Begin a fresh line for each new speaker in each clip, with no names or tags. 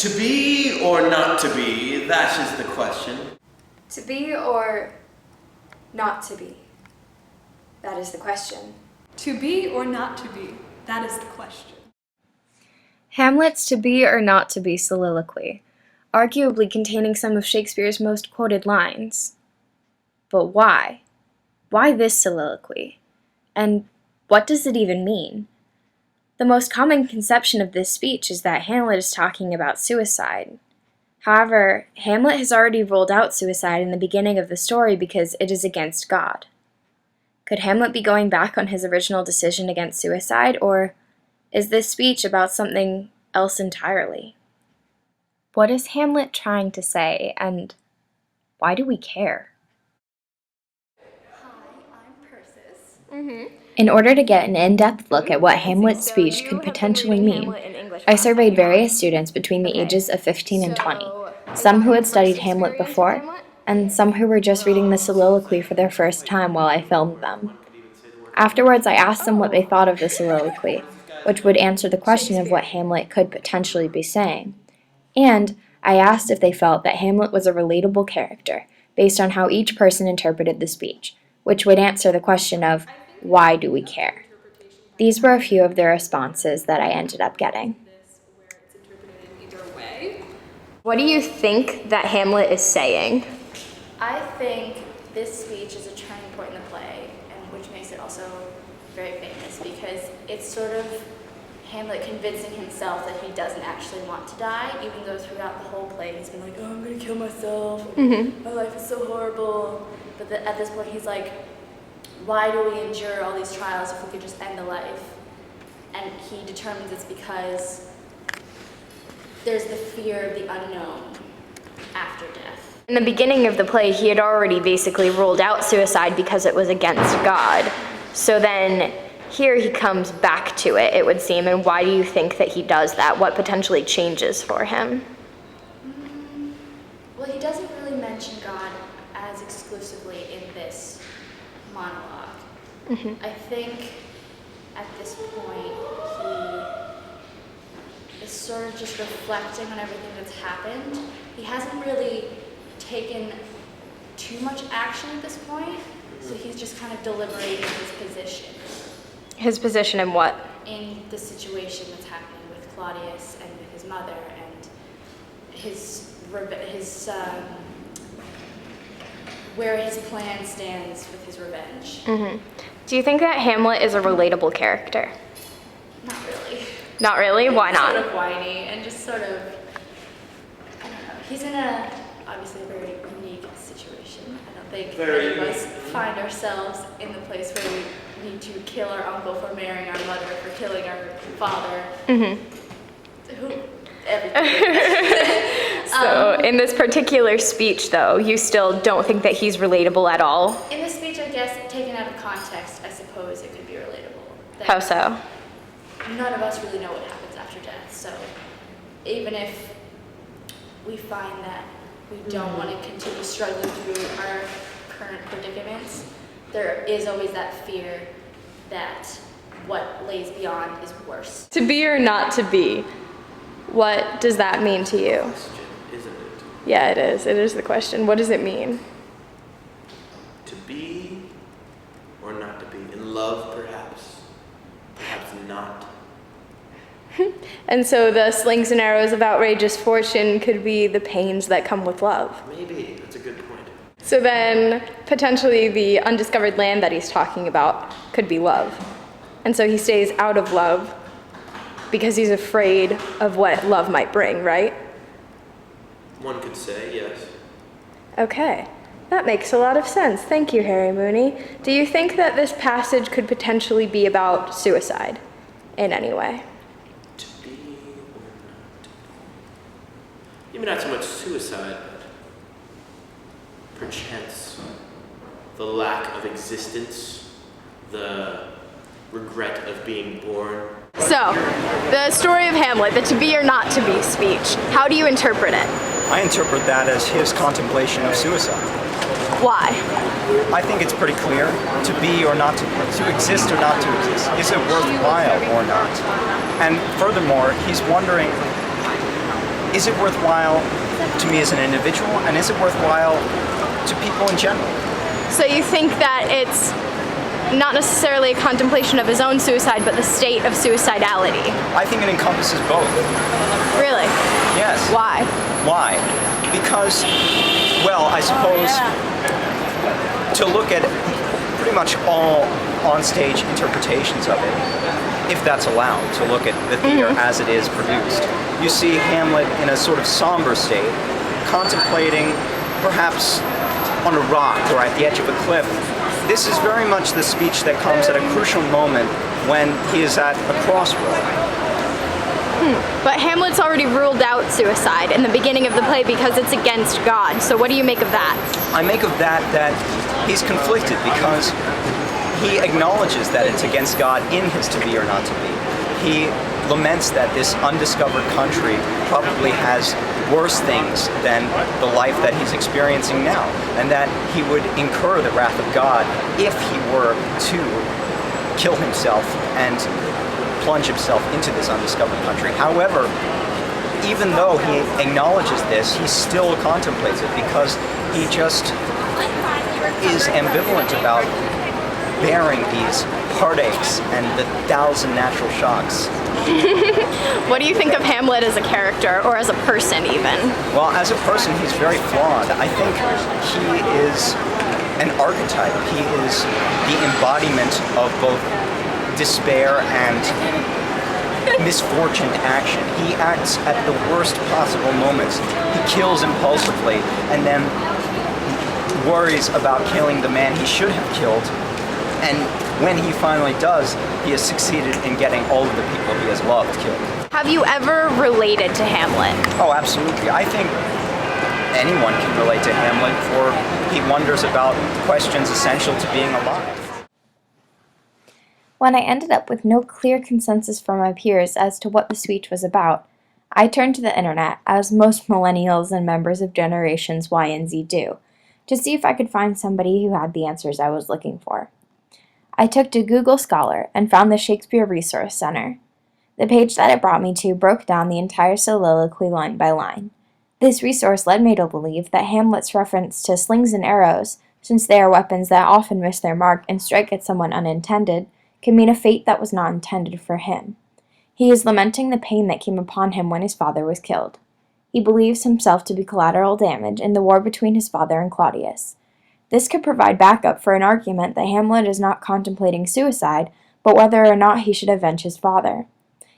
To be or not to be, that is the question.
To be or not to be, that is the question.
To be or not to be, that is the question.
Hamlet's To Be or Not to Be soliloquy, arguably containing some of Shakespeare's most quoted lines. But why? Why this soliloquy? And what does it even mean? The most common conception of this speech is that Hamlet is talking about suicide. However, Hamlet has already ruled out suicide in the beginning of the story because it is against God. Could Hamlet be going back on his original decision against suicide, or is this speech about something else entirely? What is Hamlet trying to say, and why do we care?
Hi, I'm Persis.
In order to get an in-depth look at what Hamlet's speech could potentially mean, I surveyed various students between the ages of 15 and 20, some who had studied Hamlet before, and some who were just reading the soliloquy for their first time while I filmed them. Afterwards, I asked them what they thought of the soliloquy, which would answer the question of what Hamlet could potentially be saying. And I asked if they felt that Hamlet was a relatable character, based on how each person interpreted the speech, which would answer the question of, why do we care? These were a few of the responses that I ended up getting. What do you think that Hamlet is saying?
I think this speech is a turning point in the play, and which makes it also very famous because it's sort of Hamlet convincing himself that he doesn't actually want to die, even though throughout the whole play he's been like, oh, I'm going to kill myself, my life is so horrible. But at this point he's like, why do we endure all these trials if we could just end the life? And he determines it's because there's the fear of the unknown after death.
In the beginning of the play, he had already basically ruled out suicide because it was against God. So then here he comes back to it, it would seem. And why do you think that he does that? What potentially changes for him?
Well, he doesn't really mention God as exclusively in this monologue. I think at this point he is sort of just reflecting on everything that's happened. He hasn't really taken too much action at this point, so he's just kind of deliberating his position.
His position in what?
In the situation that's happening with Claudius and with his mother and where his plan stands with his revenge.
Do you think that Hamlet is a relatable character?
Not really.
Not really? Why not?
Sort of whiny and just sort of, I don't know. He's in obviously a very unique situation. I don't think any of us find ourselves in the place where we need to kill our uncle for marrying our mother, for killing our father.
So in this particular speech, though, you still don't think that he's relatable at all?
In this speech, I guess, taken out of context, I suppose it could be relatable.
How so?
None of us really know what happens after death, so even if we find that we don't want to continue struggling through our current predicaments, there is always that fear that what lays beyond is worse.
To be or not to be, what does that mean to you?
Question, isn't it?
Yeah, it is. It is the question. What does it mean?
To be or not to be? In love, perhaps. Perhaps not.
And so the slings and arrows of outrageous fortune could be the pains that come with love.
Maybe. That's a good point.
So then, potentially the undiscovered land that he's talking about could be love. And so he stays out of love because he's afraid of what love might bring, right?
One could say, yes.
Okay, that makes a lot of sense. Thank you, Harry Mooney. Do you think that this passage could potentially be about suicide in any way?
To be or not to be? Maybe not so much suicide, but perchance the lack of existence, the regret of being born.
So, the story of Hamlet, the to be or not to be speech, how do you interpret it?
I interpret that as his contemplation of suicide.
Why?
I think it's pretty clear. To be or not to exist or not to exist. Is it worthwhile or not? And furthermore, he's wondering is it worthwhile to me as an individual, and is it worthwhile to people in general?
So you think that it's not necessarily a contemplation of his own suicide, but the state of suicidality?
I think it encompasses both.
Really?
Yes.
Why?
Why? Because, well, I suppose to look at pretty much all on-stage interpretations of it, if that's allowed, to look at the theater as it is produced, you see Hamlet in a sort of somber state, contemplating perhaps on a rock or at the edge of a cliff. This is very much the speech that comes at a crucial moment when he is at a crossroad.
But Hamlet's already ruled out suicide in the beginning of the play because it's against God. So what do you make of that?
I make of that he's conflicted because he acknowledges that it's against God in his to be or not to be. He laments that this undiscovered country probably has worse things than the life that he's experiencing now, and that he would incur the wrath of God if he were to kill himself and plunge himself into this undiscovered country. However, even though he acknowledges this, he still contemplates it because he just is ambivalent about bearing these heartaches and the 1,000 natural shocks.
What do you think of Hamlet as a character, or as a person even?
Well, as a person, he's very flawed. I think he is an archetype. He is the embodiment of both despair and misfortuned action. He acts at the worst possible moments. He kills impulsively and then worries about killing the man he should have killed. And when he finally does, he has succeeded in getting all of the people he has loved killed.
Have you ever related to Hamlet?
Oh, absolutely. I think anyone can relate to Hamlet, for he wonders about questions essential to being alive.
When I ended up with no clear consensus from my peers as to what the speech was about, I turned to the internet, as most millennials and members of generations Y and Z do, to see if I could find somebody who had the answers I was looking for. I took to Google Scholar and found the Shakespeare Resource Center. The page that it brought me to broke down the entire soliloquy line by line. This resource led me to believe that Hamlet's reference to slings and arrows, since they are weapons that often miss their mark and strike at someone unintended, can mean a fate that was not intended for him. He is lamenting the pain that came upon him when his father was killed. He believes himself to be collateral damage in the war between his father and Claudius. This could provide backup for an argument that Hamlet is not contemplating suicide, but whether or not he should avenge his father.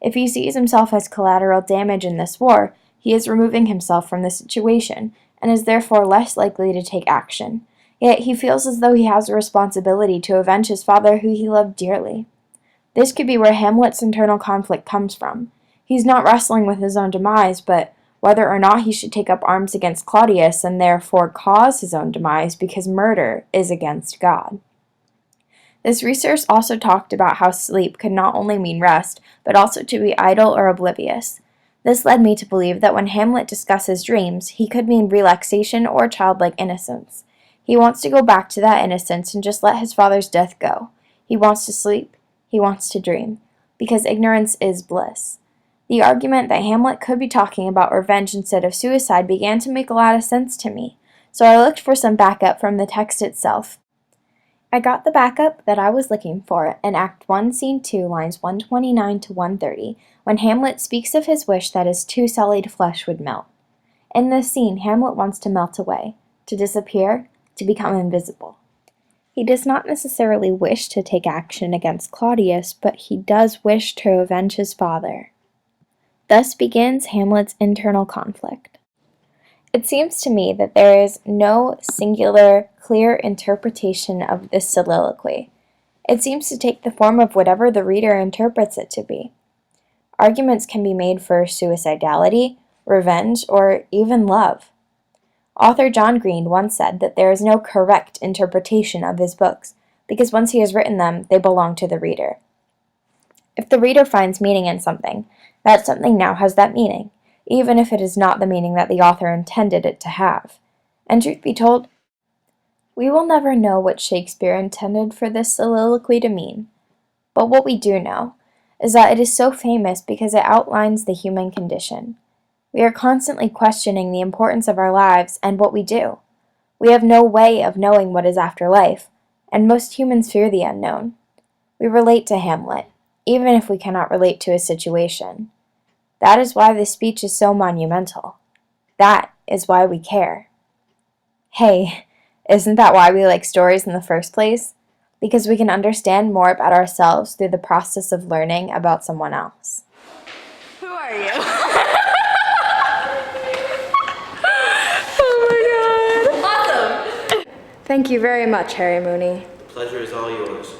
If he sees himself as collateral damage in this war, he is removing himself from the situation, and is therefore less likely to take action. Yet he feels as though he has a responsibility to avenge his father who he loved dearly. This could be where Hamlet's internal conflict comes from. He's not wrestling with his own demise, but whether or not he should take up arms against Claudius and therefore cause his own demise because murder is against God. This resource also talked about how sleep could not only mean rest, but also to be idle or oblivious. This led me to believe that when Hamlet discusses dreams, he could mean relaxation or childlike innocence. He wants to go back to that innocence and just let his father's death go. He wants to sleep. He wants to dream. Because ignorance is bliss. The argument that Hamlet could be talking about revenge instead of suicide began to make a lot of sense to me, so I looked for some backup from the text itself. I got the backup that I was looking for in Act 1, Scene 2, lines 129 to 130, when Hamlet speaks of his wish that his too-sullied flesh would melt. In this scene, Hamlet wants to melt away, to disappear, to become invisible. He does not necessarily wish to take action against Claudius, but he does wish to avenge his father. Thus begins Hamlet's internal conflict. It seems to me that there is no singular, clear interpretation of this soliloquy. It seems to take the form of whatever the reader interprets it to be. Arguments can be made for suicidality, revenge, or even love. Author John Green once said that there is no correct interpretation of his books, because once he has written them, they belong to the reader. If the reader finds meaning in something, that something now has that meaning, even if it is not the meaning that the author intended it to have. And truth be told, we will never know what Shakespeare intended for this soliloquy to mean. But what we do know is that it is so famous because it outlines the human condition. We are constantly questioning the importance of our lives and what we do. We have no way of knowing what is after life, and most humans fear the unknown. We relate to Hamlet, even if we cannot relate to his situation. That is why this speech is so monumental. That is why we care. Hey, isn't that why we like stories in the first place? Because we can understand more about ourselves through the process of learning about someone else.
Who are you? Oh my god. Awesome. Thank you very much, Harry Mooney.
The pleasure is all yours.